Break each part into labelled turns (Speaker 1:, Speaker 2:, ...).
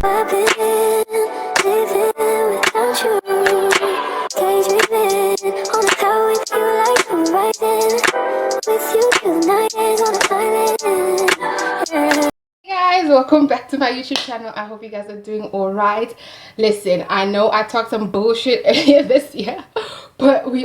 Speaker 1: I've been living without you, daydreaming on a cloud with you like I'm riding with you tonight on an island.
Speaker 2: Hey guys, welcome back to my YouTube channel. I hope you guys are doing all right. Listen, I know I talked some bullshit earlier this year, but we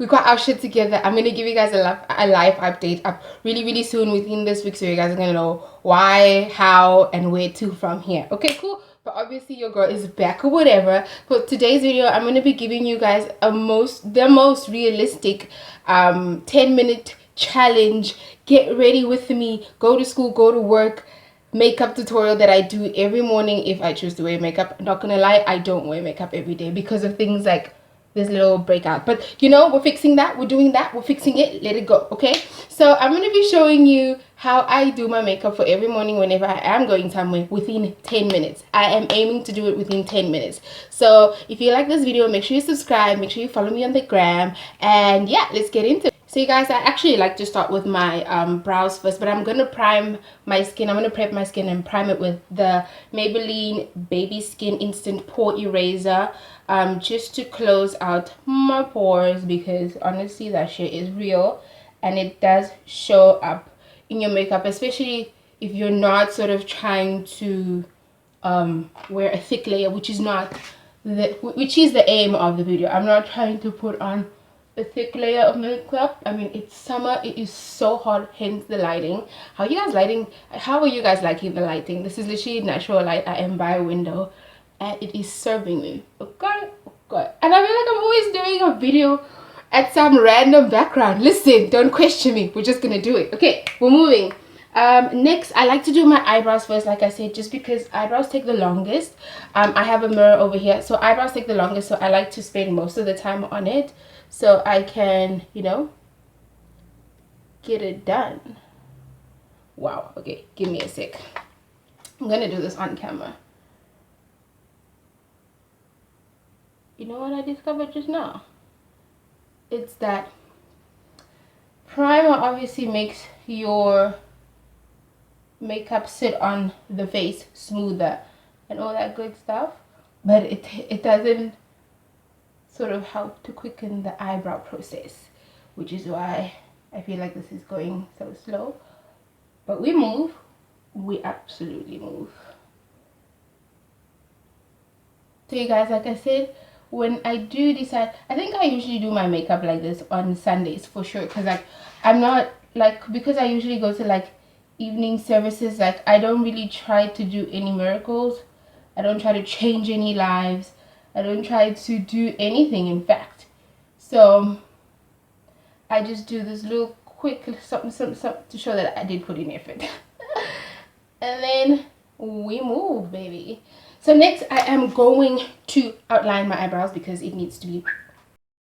Speaker 2: got our shit together. I'm gonna give you guys a live update up really soon within this week, so you guys are gonna know why, how, and where to from here. Okay, cool. But obviously your girl is back or whatever. For today's video, I'm gonna be giving you guys the most realistic 10-minute challenge. Get ready with me, go to school, go to work makeup tutorial that I do every morning if I choose to wear makeup. Not gonna lie, I don't wear makeup every day because of things like this little breakout, but you know, we're fixing that, we're doing that, we're fixing it, let it go. Okay, so I'm going to be showing you how I do my makeup for every morning whenever I am going somewhere within 10 minutes. I am aiming to do it within 10 minutes. So if you like this video, make sure you subscribe, make sure you follow me on the gram, and yeah, let's get into it. So you guys, I actually like to start with my brows first, but I'm going to prime my skin. I'm going to prep my skin and prime it with the Maybelline Baby Skin Instant Pore Eraser, just to close out my pores, because honestly that shit is real and it does show up in your makeup, especially if you're not sort of trying to wear a thick layer, which is the aim of the video. I'm not trying to put on a thick layer of makeup. I mean, it's summer, it is so hot, hence the lighting. How are you guys liking the lighting? This is literally natural light. I am by a window and it is serving me. Okay. And I feel like I'm always doing a video at some random background. Listen, don't question me, we're just gonna do it. Okay, we're moving. Next, I like to do my eyebrows first, like I said, just because eyebrows take the longest. I have a mirror over here, so eyebrows take the longest, so I like to spend most of the time on it so I can, you know, get it done. Wow. Okay, give me a sec. I'm gonna do this on camera. You know what I discovered just now? It's that primer obviously makes your makeup sit on the face smoother and all that good stuff, but it doesn't sort of help to quicken the eyebrow process, which is why I feel like this is going so slow. But we move, we absolutely move. So you guys, like I said, when I do decide, I think I usually do my makeup like this on Sundays for sure, because like I'm not like, because I usually go to like evening services, like I don't really try to do any miracles. I don't try to change any lives. I don't try to do anything, in fact. So I just do this little quick something to show that I did put in effort. And then we move, baby. So next I am going to outline my eyebrows because it needs to be.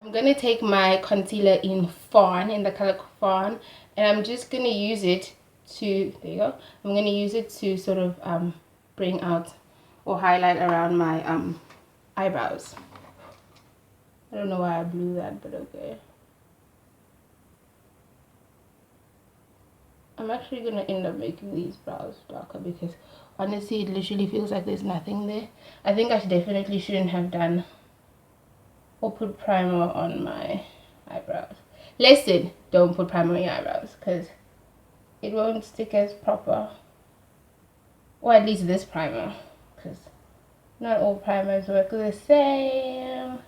Speaker 2: I'm gonna take my concealer in Fawn, in the color Fawn, and I'm just gonna use it to, there you go, I'm gonna use it to sort of bring out or highlight around my eyebrows. I don't know why I blew that, but okay. I'm actually gonna end up making these brows darker because honestly it literally feels like there's nothing there. I think I definitely shouldn't have done or put primer on my eyebrows. Listen, don't put primer on your eyebrows because it won't stick as proper, or at least this primer, because not all primers work the same.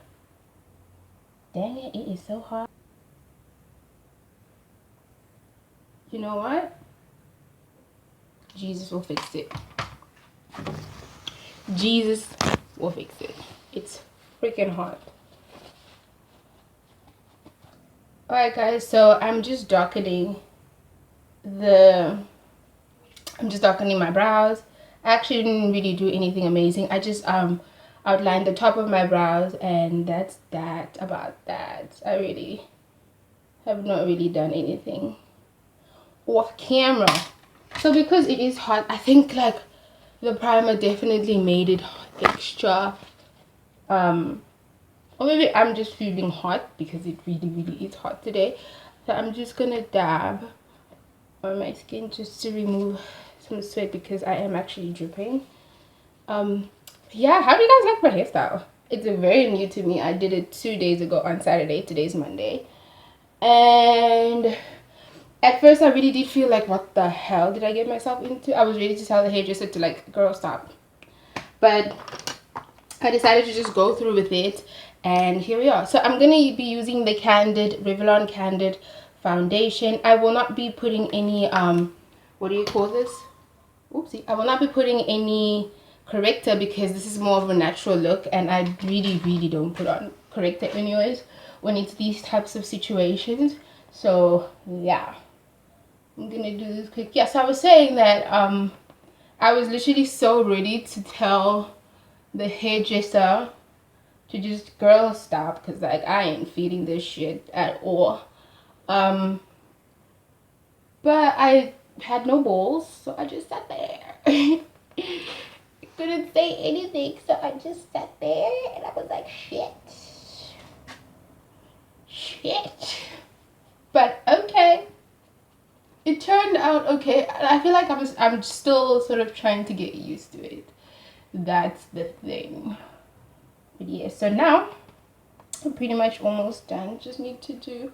Speaker 2: Dang it, it is so hot. You know what? Jesus will fix it. Jesus will fix it. It's freaking hot. Alright guys, so I'm just darkening my brows. I actually didn't really do anything amazing. I just outlined the top of my brows, and that's about that. I really have not really done anything off camera. So because it is hot, I think like the primer definitely made it extra or maybe I'm just feeling hot because it really is hot today. So I'm just gonna dab on my skin just to remove some sweat because I am actually dripping. Yeah, how do you guys like my hairstyle? It's very new to me. I did it 2 days ago on Saturday. Today's Monday. And at first I really did feel like, what the hell did I get myself into? I was ready to tell the hairdresser to like, girl, stop. But I decided to just go through with it, and here we are. So I'm gonna be using the Revlon Candid foundation. I will not be putting any what do you call this? Oopsie. I will not be putting any corrector because this is more of a natural look, and I really don't put on corrector anyways when it's these types of situations. So yeah, I'm gonna do this quick. Yes, I was saying that I was literally so ready to tell the hairdresser to just, girl, stop, because like I ain't feeding this shit at all. But I had no balls, so I just sat there. Couldn't say anything, so I just sat there and I was like, shit. But okay, it turned out okay. I feel like I'm still sort of trying to get used to it. That's the thing. But yeah, so now I'm pretty much almost done. Just need to do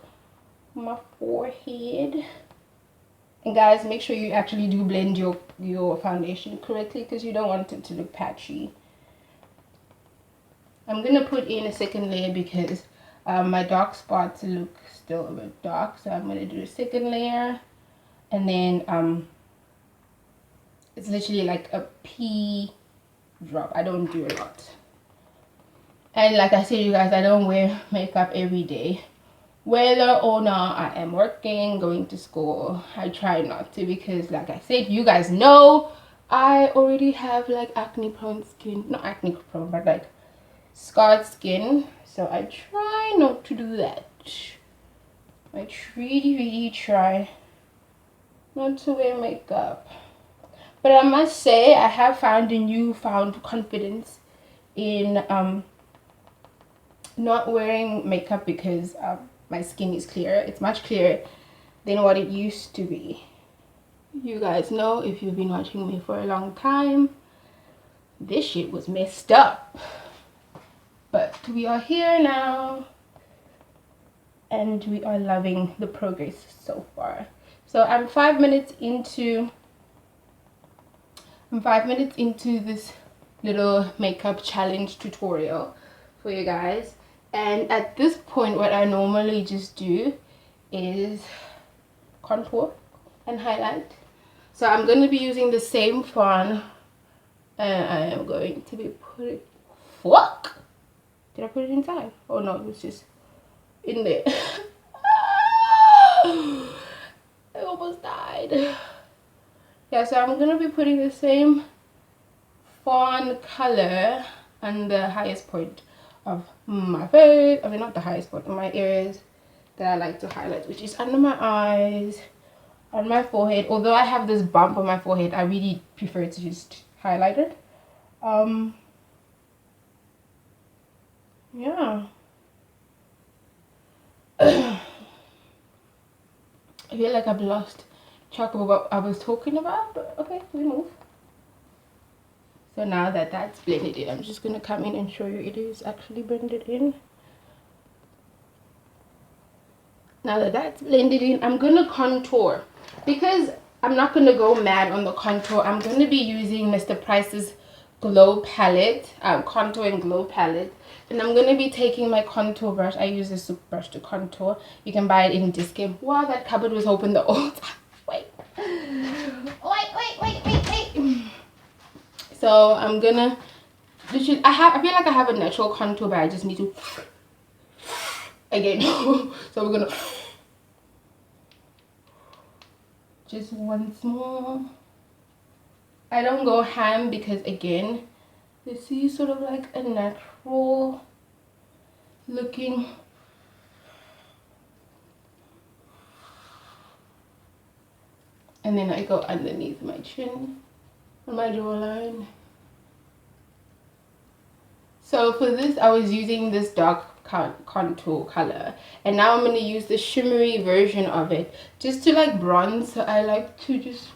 Speaker 2: my forehead. And guys, make sure you actually do blend your foundation correctly, because you don't want it to look patchy. I'm gonna put in a second layer because my dark spots look still a bit dark, so I'm gonna do a second layer, and then it's literally like a pea drop. I don't do a lot. And like I said, you guys, I don't wear makeup every day. Whether or not I am working, going to school, I try not to, because like I said, you guys know I already have like acne prone skin. Not acne prone, but like scarred skin. So I try not to do that. I really try not to wear makeup. But I must say, I have found a newfound confidence in not wearing makeup, because my skin is clear. It's much clearer than what it used to be. You guys know, if you've been watching me for a long time, this shit was messed up. But we are here now, and we are loving the progress so far. So I'm 5 minutes into this little makeup challenge tutorial for you guys. And at this point, what I normally just do is contour and highlight. So I'm going to be using the same font, and I am going to be putting, fuck, did I put it inside? Oh no, it was just in there. I almost died. Yeah, so I'm going to be putting the same fawn color on the highest point of my face. I mean, not the highest point, of my areas that I like to highlight, which is under my eyes, on my forehead. Although I have this bump on my forehead, I really prefer to just highlight it. Yeah. I feel like I've lost track of what I was talking about, but okay, we move. So now that that's blended in, I'm just going to come in and show you it is actually blended in. Now that that's blended in, I'm going to contour. Because I'm not going to go mad on the contour, I'm going to be using Mr. Price's Glow Palette, Contour and Glow Palette. And I'm going to be taking my contour brush. I use a soup brush to contour. You can buy it in Discount. Wow, that cupboard was open the whole time. Wait. So I'm gonna, I feel like I have a natural contour, but I just need to again. So we're gonna just once more. I don't go ham because, again, this is sort of like a natural looking. And then I go underneath my chin, on my jawline. So for this, I was using this dark contour color, and now I'm going to use the shimmery version of it just to like bronze. So I like to just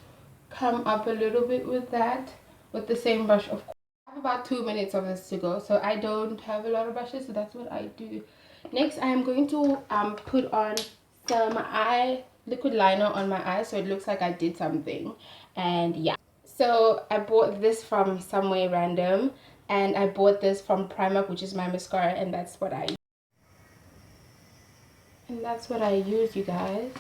Speaker 2: come up a little bit with that, with the same brush, of course. I have about 2 minutes of this to go, so I don't have a lot of brushes, so that's what I do. Next, I am going to put on some eye liquid liner on my eyes so it looks like I did something. And yeah, so I bought this from somewhere random, and I bought this from Primark, which is my mascara, and that's what I use, you guys.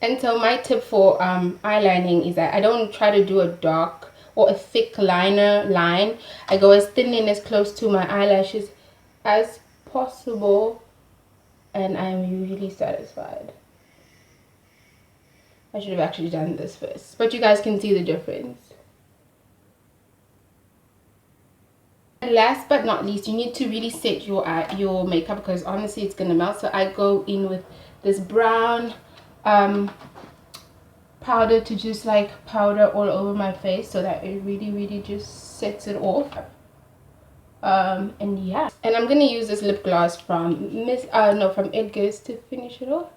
Speaker 2: And so my tip for eyelining is that I don't try to do a dark or a thick line. I go as thin and as close to my eyelashes as possible, and I'm usually satisfied. I should have actually done this first, but you guys can see the difference. And last but not least, you need to really set your makeup, because honestly it's gonna melt. So I go in with this brown powder to just like powder all over my face so that it really just sets it off. And yeah, and I'm gonna use this lip gloss from from Edgar's to finish it off.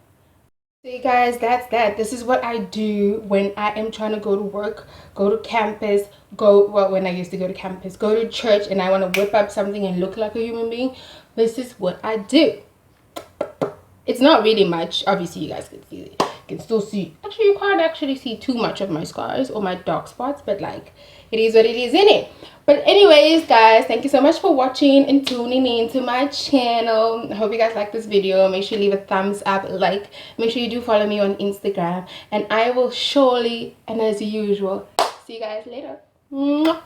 Speaker 2: So you guys, that's that. This is what I do when I am trying to go to work, go to campus, when I used to go to campus, go to church, and I want to whip up something and look like a human being. This is what I do. It's not really much. Obviously you guys can see it. You can still see, actually you can't actually see too much of my scars or my dark spots, but like, it is what it is, in it. But anyways guys, thank you so much for watching and tuning in to my channel. I hope you guys like this video. Make sure you leave a thumbs up, like, make sure you do follow me on Instagram, and I will surely, and as usual, see you guys later. Mwah.